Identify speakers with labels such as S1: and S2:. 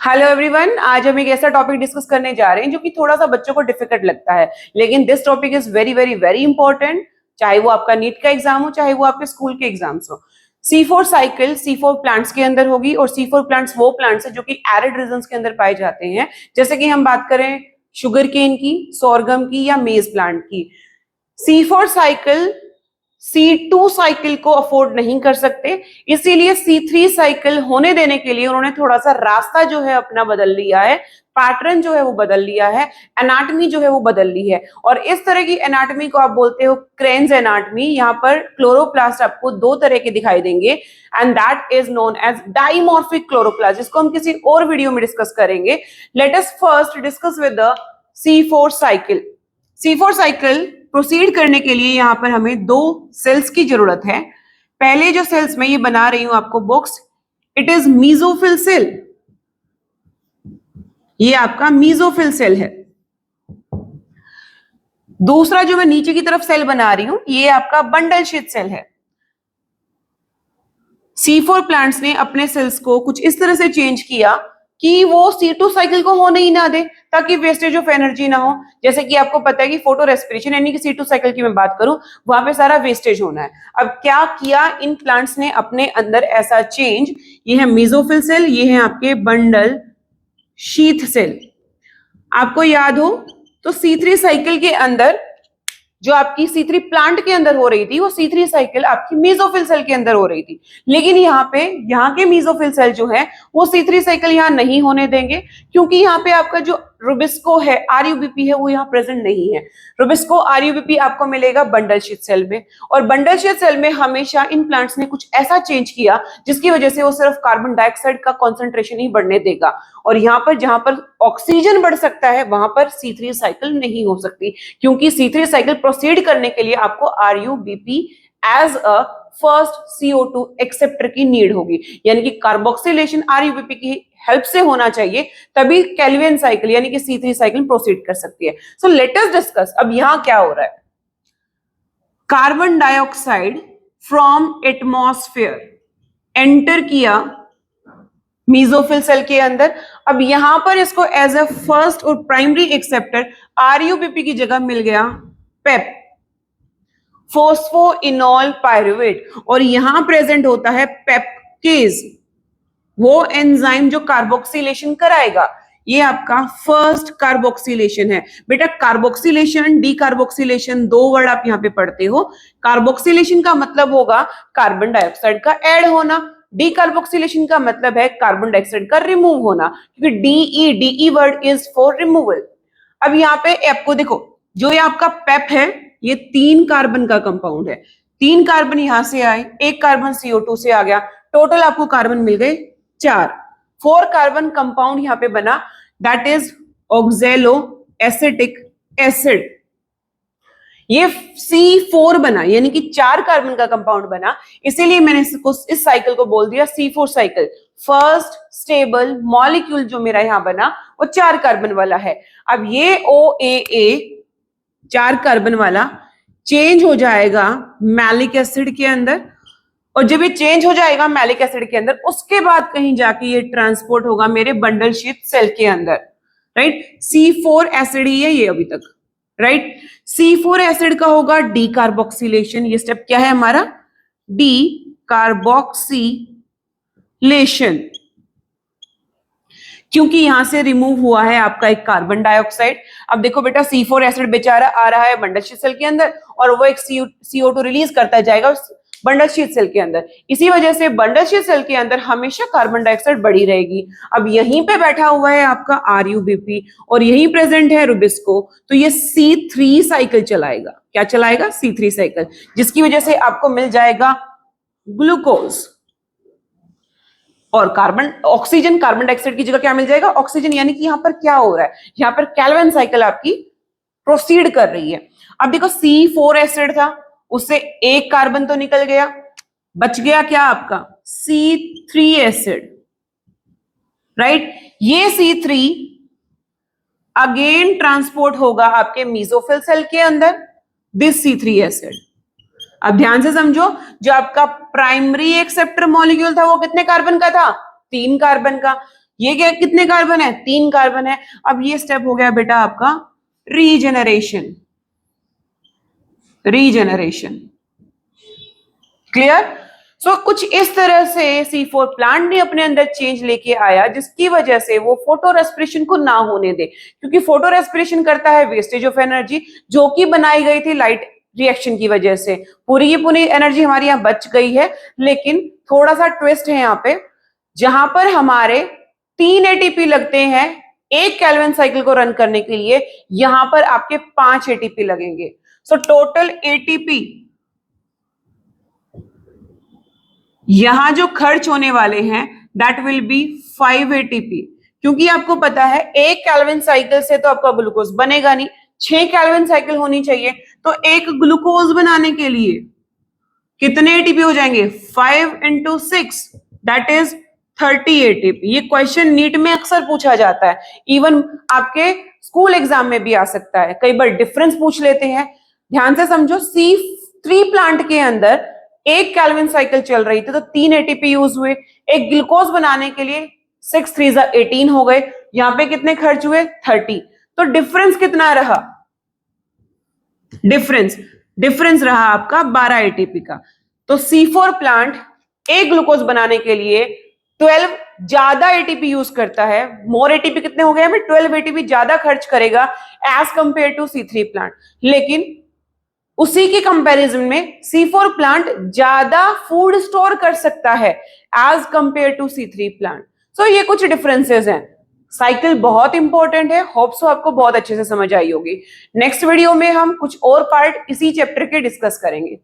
S1: Hello everyone, आज हम एक ऐसा टॉपिक डिस्कस करने जा रहे हैं जो कि थोड़ा सा बच्चों को डिफिकल्ट लगता है, लेकिन this topic is very very very important. चाहे वो आपका नीट का एग्जाम हो, चाहे वो आपके स्कूल के एग्जाम्स हो। C4 साइकिल C4 प्लांट्स के अंदर होगी, और C4 प्लांट्स वो प्लांट्स है जो कि एरिड रीजन्स के अंदर पाए जाते हैं। जैसे कि हम बात करें शुगर केन की, सोरगम की या मेज प्लांट की। C4 साइकिल C2 साइकिल को अफोर्ड नहीं कर सकते, इसीलिए C3 साइकिल होने देने के लिए उन्होंने थोड़ा सा रास्ता जो है अपना बदल लिया है, पैटर्न जो है वो बदल लिया है, एनाटॉमी जो है वो बदल ली है। और इस तरह की एनाटॉमी को आप बोलते हो क्रेन्स एनाटॉमी। यहाँ पर क्लोरोप्लास्ट आपको दो तरह के दिखाई देंगे, and that is known as dimorphic chloroplast, जिसको हम किसी और वीडियो में डिस्कस करेंगे। Let us first discuss with the C4 cycle. C4 cycle proceed करने के लिए यहां पर हमें दो सेल्स की जरूरत है। पहले जो सेल्स मैं ये बना रही हूं आपको box, it is mesophyll cell. ये आपका मीजोफिल सेल है। दूसरा जो मैं नीचे की तरफ सेल बना रही हूं, ये आपका बंडल शीथ सेल है। C4 प्लांट्स ने अपने सेल्स को कुछ इस तरह से चेंज किया कि वो C2 साइकिल को होने ही ना दे, ताकि वेस्टेज ऑफ एनर्जी ना हो। जैसे कि आपको पता है कि फोटो रेस्पिरेशन यानी कि C2 साइकिल की मैं बात करूं, वहां पे सारा वेस्टेज होना है। अब क्या किया इन प्लांट्स ने अपने अंदर ऐसा चेंज, ये है मेसोफिल सेल, ये है आपके बंडल शीथ सेल। आपको याद हो तो C3 साइकिल के अंदर जो आपकी C3 प्लांट के अंदर हो रही थी, वो C3 साइकिल आपकी मेसोफिल सेल के अंदर हो रही थी। लेकिन यहाँ के मेसोफिल सेल जो है वो C3 साइकिल यहाँ नहीं होने देंगे, क्योंकि यहाँ पे आपका जो रुबिस्को है, RUBP है, वो यहाँ प्रेजेंट नहीं है। रुबिस्को RUBP आपको मिलेगा बंडल शीथ सेल में, और बंडल शीथ सेल में हमेशा इन प्लांट्स ने कुछ ऐसा चेंज किया जिसकी वजह से वो सिर्फ कार्बन डाइऑक्साइड का कॉन्सेंट्रेशन ही बढ़ने देगा। और यहाँ पर जहां पर ऑक्सीजन बढ़ सकता है, वहां पर C3 साइकिल नहीं हो सकती, क्योंकि C3 साइकिल प्रोसीड करने के लिए आपको RUBP as a first CO2 acceptor की नीड होगी, यानी कि कार्बोक्सिलेशन RUBP की हेल्प से होना चाहिए, तभी कैल्विन साइकिल यानी कि C3 साइकिल प्रोसीड कर सकती है। सो लेट अस डिस्कस अब यहां क्या हो रहा है। Carbon dioxide from atmosphere enter किया मेसोफिल सेल के अंदर। अब यहां पर इसको एज अ फर्स्ट और प्राइमरी एक्सेप्टर RUBP की जगह मिल गया पेप, फोस्फोइनोल पायरुवेट, और यहां प्रेजेंट होता है पेप्केज, वो एंजाइम जो कार्बोक्सिलेशन कराएगा। ये आपका फर्स्ट कार्बोक्सिलेशन है। बेटा कार्बोक्सिलेशन, डीकार्बोक्सिलेशन, दो वर्ड आप यहां पे पढ़ते हो। कार्बोक्सिलेशन का मतलब होगा कार्बन डाइऑक्साइड का ऐड होना, डीकार्बोक्सिलेशन का मतलब है कार्बन डाइऑक्साइड का रिमूव होना, क्योंकि de word is for removal. अब यहाँ पे आपको देखो, जो ये आपका पेप है, ये 3 कार्बन का कंपाउंड है। 3 कार्बन यहां से आए, 1 कार्बन CO2 से आ गया, टोटल आपको कार्बन मिल गए 4। 4 कार्बन कंपाउंड यहां पे बना, that is oxalo acetic acid. ये C4 बना, यानी कि 4 कार्बन का कंपाउंड बना, इसीलिए मैंने इस साइकिल को बोल दिया C4 cycle. First stable molecule जो मेरा यहां बना वो 4 कार्बन वाला है। अब ये OAA 4 कार्बन वाला चेंज हो जाएगा मैलिक एसिड के अंदर, और जब ये चेंज हो जाएगा मैलिक एसिड के अंदर, उसके बाद कहीं जाके ये ट्रांसपोर्ट होगा मेरे बंडल शीथ सेल के अंदर, राइट। C4 एसिड ही है ये अभी तक, राइट। C4 एसिड का होगा डीकार्बोक्सिलेशन। ये स्टेप क्या है हमारा, डीकार्बोक्सिलेशन, क्योंकि यहां से रिमूव हुआ है आपका एक कार्बन डाइऑक्साइड। अब देखो बेटा, C4 एसिड बेचारा आ रहा है बंडल शीथ सेल के अंदर, और वो एक CO2 रिलीज करता जाएगा बंडल शीथ सेल के अंदर। इसी वजह से बंडल शीथ सेल के अंदर हमेशा कार्बन डाइऑक्साइड बढ़ी रहेगी। अब यहीं पे बैठा हुआ है आपका RUBP, और यहीं प्रेजेंट है रुबिस्को, तो ये C3 साइकिल चलाएगा। क्या चलाएगा, C3 साइकिल, जिसकी वजह से आपको मिल जाएगा ग्लूकोज और ऑक्सीजन। कार्बन डाइऑक्साइड की जगह क्या मिल जाएगा, ऑक्सीजन। यानी कि यहां पर क्या हो रहा है, यहां पर कैल्विन साइकिल आपकी प्रोसीड कर रही है। अब देखो C4 एसिड था, उससे 1 कार्बन तो निकल गया, बच गया क्या आपका C3 एसिड, राइट। ये C3 अगेन ट्रांसपोर्ट होगा आपके मेसोफिल सेल के अंदर, दिस C3 एसिड। अब ध्यान से समझो, जो आपका प्राइमरी एक्सेप्टर मॉलिक्यूल था वो कितने कार्बन का था, 3 कार्बन का। ये क्या, कितने कार्बन है, 3 कार्बन है। अब ये स्टेप हो गया बेटा आपका रीजेनरेशन, रीजेनरेशन। क्लियर? सो कुछ इस तरह से C4 प्लांट ने अपने अंदर चेंज लेके आया, जिसकी वजह से वो फोटो रेस्पिरेशन को ना होने दे, क्योंकि फोटो रेस्पिरेशन करता है वेस्टेज ऑफ एनर्जी, जो कि बनाई गई थी लाइट रिएक्शन की वजह से। पूरी की पूरी एनर्जी हमारी यहाँ बच गई है, लेकिन थोड़ा सा ट्विस्ट है यहाँ पे, जहां पर हमारे 3 एटीपी लगते हैं एक केल्विन साइकिल को रन करने के लिए, यहां पर आपके 5 एटीपी लगेंगे। सो टोटल एटीपी यहां जो खर्च होने वाले हैं दैट विल बी 5 एटीपी, क्योंकि आपको पता है एक केल्विन साइकिल से तो आपका ग्लूकोज बनेगा नहीं, 6 केल्विन साइकिल होनी चाहिए। तो एक ग्लूकोज बनाने के लिए कितने एटीपी हो जाएंगे, 5 × 6 दैट इज 30 एटीपी। ये क्वेश्चन नीट में अक्सर पूछा जाता है, इवन आपके स्कूल एग्जाम में भी आ सकता है, कई बार डिफरेंस पूछ लेते हैं। ध्यान से समझो, C3 प्लांट के अंदर एक केल्विन साइकिल चल रही थी तो 3 एटीपी यूज हुए। एक ग्लूकोज बनाने के लिए 6 3 18 हो गए, यहां पे कितने खर्च हुए, 30। तो डिफरेंस कितना रहा, डिफरेंस रहा आपका 12 एटीपी का। तो C4 प्लांट एक ग्लूकोज बनाने के लिए 12 ज्यादा एटीपी यूज करता है। मोर एटीपी कितने हो गए हमें, 12 एटीपी ज्यादा खर्च करेगा as compare to C3 plant. लेकिन उसी के कंपैरिजन में C4 प्लांट ज्यादा फूड स्टोर कर सकता है as compare to C3 plant. So ये कुछ डिफरेंसेस हैं। साइकिल बहुत इंपॉर्टेंट है, होप सो आपको बहुत अच्छे से समझ आई होगी। नेक्स्ट वीडियो में हम कुछ और पार्ट इसी चैप्टर के डिस्कस करेंगे।